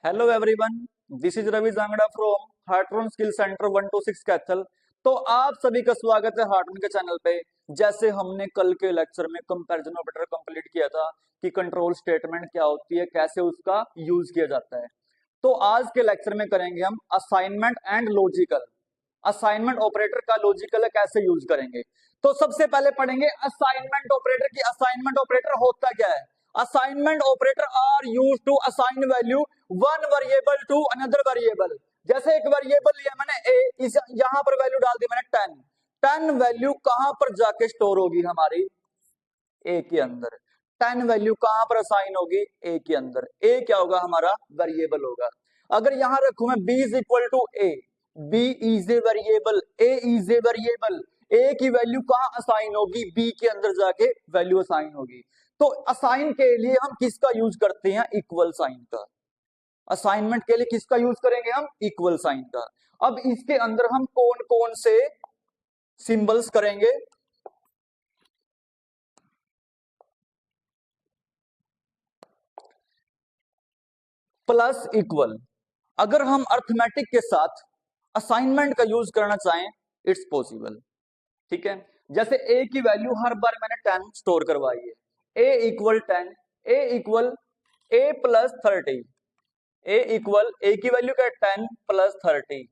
Hello everyone, this is Ravi Jangra from Hartron skill centre 126 Kaithal. तो आप सभी का स्वागत है हार्टरन के चैनल पे। जैसे हमने कल के लेक्चर में कंपैरिजन ऑपरेटर कंप्लीट किया था कि कंट्रोल स्टेटमेंट क्या होती है, कैसे उसका यूज किया जाता है, तो आज के लेक्चर में करेंगे हम assignment and logical. Assignment operator का लॉजिकल कैसे यूज करेंगे। तो सबसे पहले पढ़ेंगे असाइनमेंट ऑपरेटर की। असाइनमेंट ऑपरेटर होता क्या है। Assignment operator are use to assign value one variable to another variable. जैसे एक वेरिएबल लिया मैंने ए, इस यहां पर वैल्यू डाल दी मैंने 10। 10 वैल्यू कहां पर जाके स्टोर होगी हमारी ए के अंदर। 10 वैल्यू कहां पर असाइन होगी ए के अंदर। ए क्या होगा हमारा वेरिएबल होगा। अगर यहां रखू मैं b is equal to a, b is a variable, a is a variable, a की वैल्यू कहां असाइन होगी बी के अंदर जाके वैल्यू असाइन होगी। तो असाइन के लिए हम किसका यूज करते हैं, इक्वल साइन का। असाइनमेंट के लिए किसका यूज करेंगे हम, इक्वल साइन का। अब इसके अंदर हम कौन कौन से सिंबल्स करेंगे। Plus equal. अगर हम अर्थमेटिक के साथ असाइनमेंट का यूज करना चाहें इट्स पॉसिबल। ठीक है, जैसे a की वैल्यू हर बार मैंने 10 स्टोर करवाई है। a equal 10, a equal a plus 30, a equal a की वैल्यू क्या है 10 प्लस 30।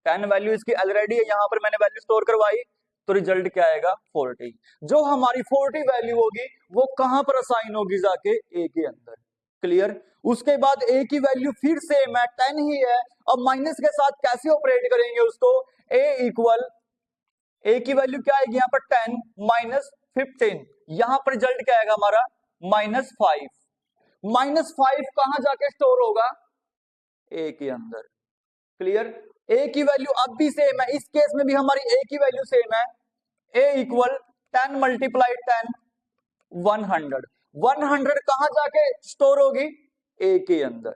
10 वैल्यू इसकी ऑलरेडी है, यहां पर मैंने वैल्यू स्टोर करवाई, तो रिजल्ट क्या आएगा 40। जो हमारी 40 वैल्यू होगी वो कहां पर असाइन होगी, जाके a के अंदर। क्लियर। उसके बाद a की वैल्यू फिर सेम है 10 ही है। अब माइनस के साथ कैसे ऑपरेट करेंगे उसको। a इक्वल ए की वैल्यू क्या आएगी यहाँ पर 10 माइनस 15, यहां पर रिजल्ट क्या आएगा हमारा -5। -5 कहां जाके स्टोर होगा, ए के अंदर। क्लियर। ए की वैल्यू अब भी सेम है, इस केस में भी हमारी ए की वैल्यू सेम है। ए इक्वल 10 मल्टीप्लाई 10 100। 100 कहां जाके स्टोर होगी, ए के अंदर।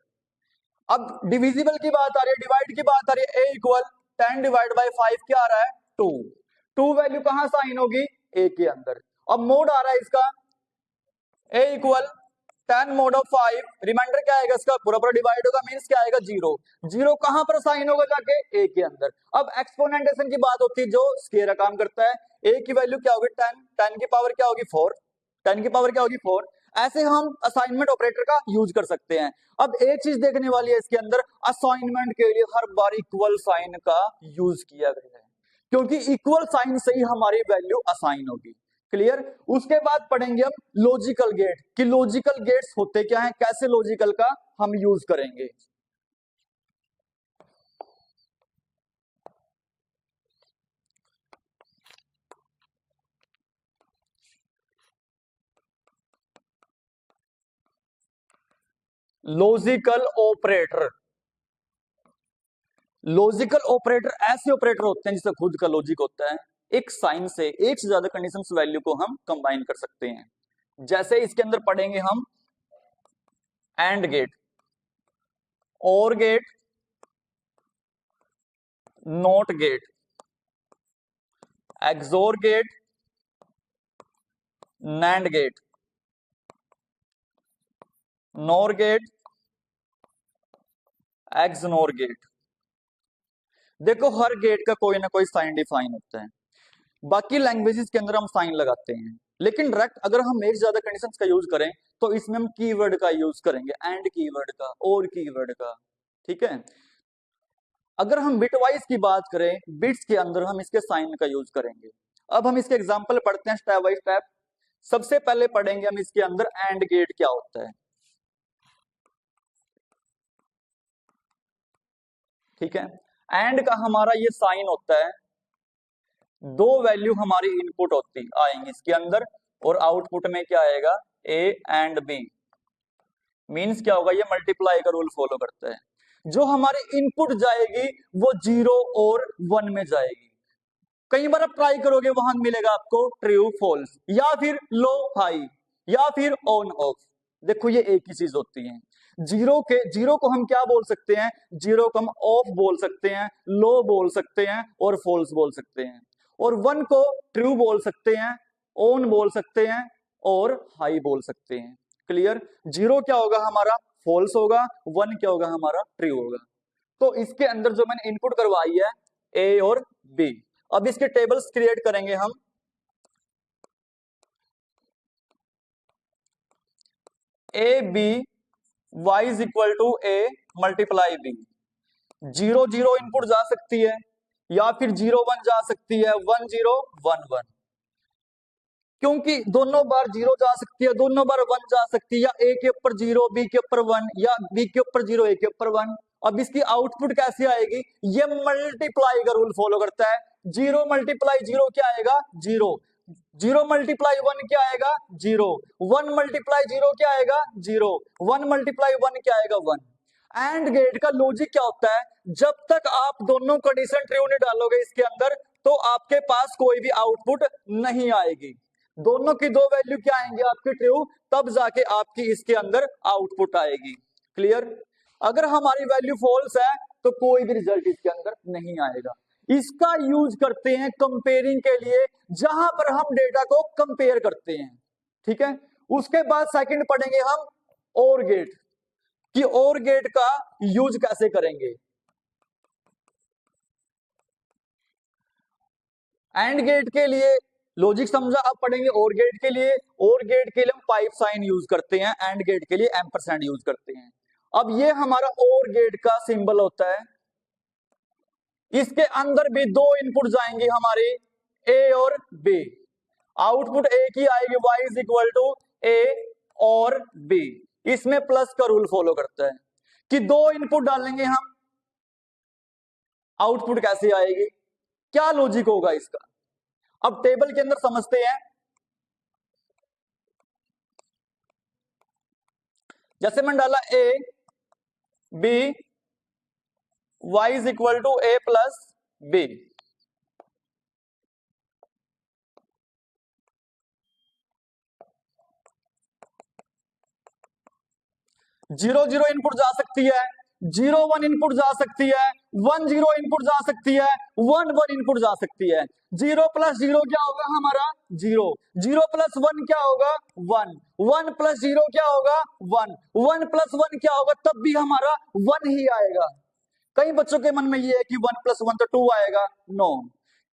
अब डिविजिबल की बात आ रही है, डिवाइड की बात आ रही है। ए इक्वल 10 डिवाइड बाई 5 क्या आ रहा है 2। 2 वैल्यू कहां साइन होगी, ए के अंदर। अब मोड आ रहा है इसका, ए इक्वल 10 मोड ऑफ 5, रिमाइंडर क्या आएगा इसका, पूरा पूरा डिवाइड होगा, मींस क्या आएगा 0। 0 कहां पर साइन होगा, जाके ए के अंदर। अब एक्सपोनेंटेशन की बात होती है जो स्केयर काम करता है। ए की वैल्यू क्या होगी 10, 10 की पावर क्या होगी 4, 10 की पावर क्या होगी 4। ऐसे हम असाइनमेंट ऑपरेटर का यूज कर सकते हैं। अब एक चीज देखने वाली है इसके अंदर, असाइनमेंट के लिए हर बार इक्वल साइन का यूज किया गया है, क्योंकि इक्वल साइन से ही हमारी वैल्यू असाइन होगी। क्लियर। उसके बाद पढ़ेंगे हम लॉजिकल गेट कि लॉजिकल गेट्स होते क्या हैं, कैसे लॉजिकल का हम यूज करेंगे। Logical operator. लॉजिकल ऑपरेटर ऐसे ऑपरेटर होते हैं जिसका खुद का लॉजिक होता है। एक साइन से एक से ज्यादा कंडीशंस वैल्यू को हम कंबाइन कर सकते हैं। जैसे इसके अंदर पढ़ेंगे हम and gate, or gate, not gate, xor gate, nand gate, nor gate, xnor gate. देखो हर गेट का कोई ना कोई साइन डिफाइन होता है। बाकी लैंग्वेजेस के अंदर हम साइन लगाते हैं, लेकिन डायरेक्ट अगर हम एक ज्यादा कंडीशंस का यूज करें तो इसमें हम कीवर्ड का यूज करेंगे, एंड कीवर्ड का, और कीवर्ड का। ठीक है। अगर हम बिटवाइज की बात करें, बिट्स के अंदर हम इसके साइन का यूज करेंगे। अब हम इसके एग्जांपल पढ़ते हैं स्टेप बाय स्टेप। सबसे पहले पढ़ेंगे हम इसके अंदर एंड गेट क्या होता है। ठीक है। एंड का हमारा ये साइन होता है, दो वैल्यू हमारी इनपुट होती आएंगी इसके अंदर, और आउटपुट में क्या आएगा ए एंड बी। मींस क्या होगा, ये मल्टीप्लाई का रूल फॉलो करता है। जो हमारी इनपुट जाएगी वो 0 और 1 में जाएगी। कई बार आप ट्राई करोगे, वहां मिलेगा आपको ट्रू फॉल्स, या फिर लो हाई, या फिर ऑन ऑफ। देखो ये एक ही चीज होती है। जीरो को हम क्या बोल सकते हैं, जीरो को हम ऑफ बोल सकते हैं, लो बोल सकते हैं, और फॉल्स बोल सकते हैं। और 1 को ट्रू बोल सकते हैं, ऑन बोल सकते हैं, और हाई बोल सकते हैं। क्लियर। 0 क्या होगा हमारा फॉल्स होगा, 1 क्या होगा हमारा ट्रू होगा। तो इसके अंदर जो मैंने इनपुट करवाई है ए और बी, अब इसके टेबल्स क्रिएट करेंगे हम। A B Y is equal to A multiply B. 0 0 input जा सकती है या फिर 0 1 जा सकती है, 1 0 1 1, क्योंकि दोनों बार 0 जा सकती है, दोनों बार 1 जा सकती है, या ए के ऊपर 0 बी के ऊपर 1, या बी के ऊपर 0 ए के ऊपर 1। अब इसकी आउटपुट कैसे आएगी, ये मल्टीप्लाई का रूल फॉलो करता है। 0 मल्टीप्लाई 0 क्या आएगा 0, 0 मल्टीप्लाई 1 क्या आएगा 0, 1 मल्टीप्लाई 0 क्या आएगा 0, 1 मल्टीप्लाई 1 क्या आएगा 1। एंड गेट का लॉजिक क्या होता है, जब तक आप दोनों कंडीशन ट्रू नहीं डालोगे इसके अंदर, तो आपके पास कोई भी आउटपुट नहीं आएगी। दोनों की दो वैल्यू क्या आएंगे आपकी ट्रू, तब जाके आपकी इसके अंदर आउटपुट आएगी। क्लियर। अगर हमारी वैल्यू फॉल्स है तो कोई भी रिजल्ट इसके अंदर नहीं आएगा। इसका यूज करते हैं कंपेयरिंग के लिए, जहां पर हम डेटा को कंपेयर करते हैं। ठीक है, उसके बाद सेकंड पढ़ेंगे हम और गेट, कि और गेट का यूज कैसे करेंगे। एंड गेट के लिए लॉजिक समझा, अब पढ़ेंगे और गेट के लिए। और गेट के लिए हम पाइप साइन यूज करते हैं, एंड गेट के लिए एम्परसैंड यूज करते हैं। अब ये हमारा और गेट का सिंबल होता है, इसके अंदर भी दो इनपुट जाएंगे हमारे ए और बी, आउटपुट ए की आएगी y इज इक्वल टू ए और बी। इसमें प्लस का रूल फॉलो करता है कि दो इनपुट डालेंगे हम, आउटपुट कैसे आएगी, क्या लॉजिक होगा इसका। अब टेबल के अंदर समझते हैं। जैसे मैंने डाला A B y is equal to A plus B, zero zero input जा सकती है, 0 1 इनपुट जा सकती है, 1 0 इनपुट जा सकती है, 1 1 इनपुट जा सकती है। 0 प्लस 0 क्या होगा हमारा 0, 0 प्लस 1 क्या होगा 1, 1 प्लस 0 क्या होगा 1, 1 प्लस 1 क्या होगा, तब भी हमारा 1 ही आएगा। कई बच्चों के मन में ये है कि 1 प्लस 1 तो 2 आएगा, नो,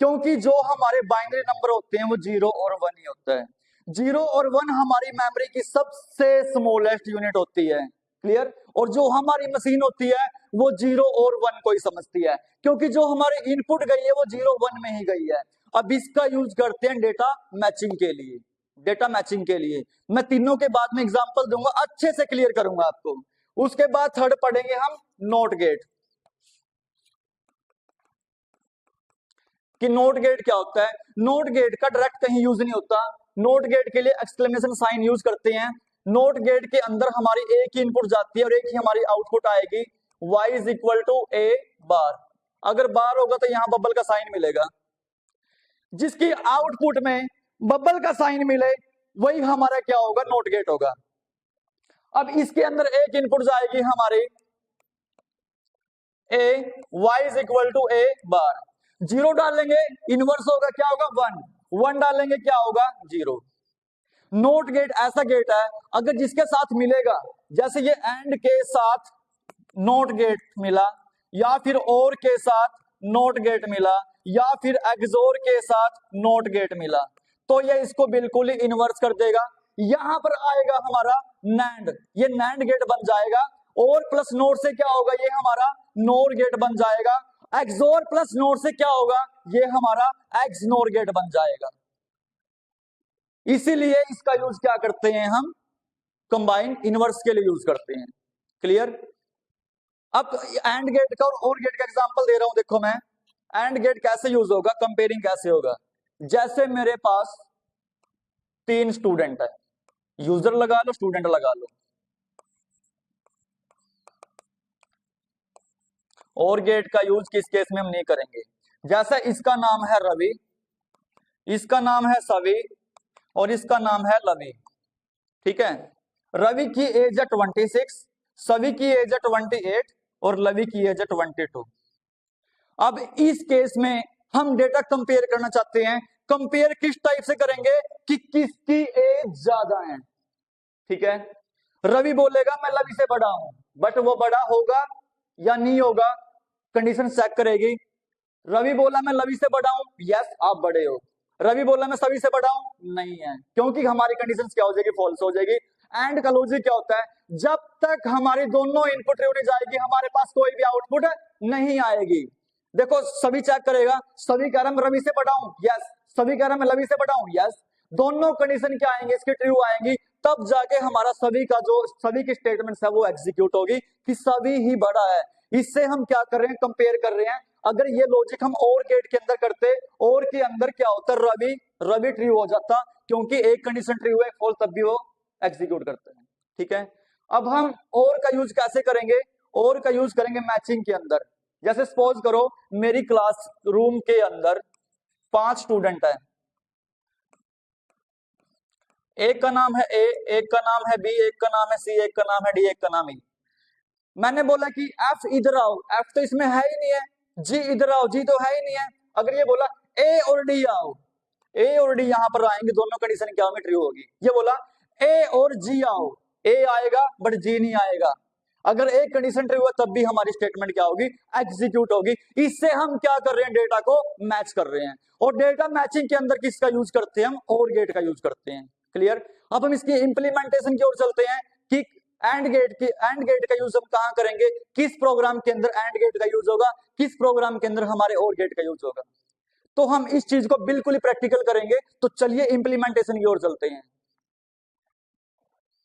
क्योंकि जो हमारे बाइनरी नंबर होते हैं वो 0 और 1 ही होता है। 0 और 1 हमारी मेमोरी की सबसे स्मॉलेस्ट यूनिट होती है। क्लियर। और जो हमारी मशीन होती है वो 0 और 1 को ही समझती है, क्योंकि जो हमारे इनपुट गई है वो 0 1 में ही गई है। अब इसका यूज करते हैं डेटा मैचिंग के लिए। डेटा मैचिंग के लिए मैं तीनों के बाद में एग्जांपल दूंगा, अच्छे से क्लियर करूंगा आपको। उसके बाद थर्ड पढ़ेंगे हम नोट गेट, कि नोट गेट क्या होता है। नोट गेट का डायरेक्ट कहीं यूज नहीं होता, नोट गेट के लिए एक्सक्लेमेशन साइन यूज करते हैं। नोट गेट के अंदर हमारी एक ही इनपुट जाती है और एक ही हमारी आउटपुट आएगी, y इज इक्वल टू ए बार। अगर बार होगा तो यहां बबल का साइन मिलेगा, जिसकी आउटपुट में बबल का साइन मिले वही हमारा क्या होगा नोट गेट होगा। अब इसके अंदर एक इनपुट जाएगी हमारी ए, y इज इक्वल टू ए बार। 0 डालेंगे इनवर्स होगा क्या होगा 1, 1 डालेंगे क्या होगा 0। नोट गेट ऐसा गेट है अगर जिसके साथ मिलेगा, जैसे ये एंड के साथ नोट गेट मिला, या फिर और के साथ नोट गेट मिला, या फिर एक्सोर के साथ नोट गेट मिला, तो ये इसको बिल्कुल ही इन्वर्स कर देगा। यहां पर आएगा हमारा नैंड, ये नैंड गेट बन जाएगा। और प्लस नोट से क्या होगा, ये हमारा नोर गेट बन जाएगा। एक्सोर प्लस नोट से क्या होगा, ये हमारा एक्स नोर गेट बन जाएगा। इसीलिए इसका यूज क्या करते हैं हम, कंबाइन इनवर्स के लिए यूज करते हैं। क्लियर। अब एंड गेट का और गेट का एग्जांपल दे रहा हूं, देखो मैं एंड गेट कैसे यूज होगा, कंपेयरिंग कैसे होगा। जैसे मेरे पास 3 स्टूडेंट है, यूजर लगा लो स्टूडेंट लगा लो, और गेट का यूज किस केस में हम नहीं करेंगे। जैसे इसका नाम है रवि, इसका नाम है सवी, और इसका नाम है लवी। ठीक है, रवि की एज है 26, सवी की एज है 28 और लवी की एज है 22। अब इस केस में हम डेटा कंपेयर करना चाहते हैं। कंपेयर किस टाइप से करेंगे कि किसकी एज ज्यादा है। ठीक है, रवि बोलेगा मैं लवी से बड़ा हूं, बट वो बड़ा होगा या नहीं होगा, कंडीशन चेक करेगी। रवि बोला मैं लवी से बड़ा हूं, यस आप बड़े हो। रवि बोला मैं सभी से बड़ा हूं, नहीं है, क्योंकि हमारी कंडीशन क्या हो जाएगी, फॉल्स हो जाएगी। एंड का लॉजिक क्या होता है, जब तक हमारी दोनों इनपुट ट्रू नहीं जाएगी हमारे पास कोई भी आउटपुट नहीं आएगी। देखो सभी चेक करेगा, सभी कह रहा मैं रवि से बड़ा हूं, यस, सभी कह रहा मैं लवी से बड़ा हूं, यस, दोनों कंडीशन क्या आएंगे, इसकी ट्रू आएंगी, तब जाके हमारा सभी का जो सभी की स्टेटमेंट है वो एग्जीक्यूट होगी कि सभी ही बड़ा है। इससे हम क्या कर रहे हैं, कंपेयर कर रहे हैं। अगर ये लॉजिक हम और गेट के अंदर करते, और के अंदर क्या होता, रवि रवि ट्रू हो जाता, क्योंकि एक कंडीशन ट्रू है, फॉल्स तब भी वो एग्जीक्यूट करते हैं। ठीक है, अब हम और का यूज कैसे करेंगे, और का यूज करेंगे मैचिंग के अंदर। जैसे सपोज करो मेरी क्लास रूम के अंदर 5 स्टूडेंट है, एक का नाम है ए, एक का नाम है बी, एक का नाम है सी, एक का नाम है डी, एक का नाम ई। मैंने बोला कि एफ इधर आओ, एफ तो इसमें है ही नहीं है, जी इधर आओ, जी तो है ही नहीं है। अगर ये बोला ए और डी आओ, ए और डी यहां पर आएंगे, दोनों कंडीशन क्या होंगी, ट्रू होगी। ये बोला ए और जी आओ, ए आएगा बट जी नहीं आएगा। अगर एक कंडीशन ट्रू है तब भी हमारी स्टेटमेंट क्या होगी, एग्जीक्यूट होगी। इससे हम क्या कर रहे हैं, डेटा को मैच कर रहे हैं। और डेटा मैचिंग के अंदर किसका यूज करते हैं हम, और गेट का यूज करते हैं। क्लियर। अब हम इसकी इंप्लीमेंटेशन की ओर चलते हैं कि एंड गेट का यूज हम कहां करेंगे, किस प्रोग्राम के अंदर एंड गेट का यूज होगा, किस प्रोग्राम के अंदर हमारे और गेट का यूज होगा। तो हम इस चीज को बिल्कुल ही प्रैक्टिकल करेंगे। तो चलिए इंप्लीमेंटेशन की ओर चलते हैं।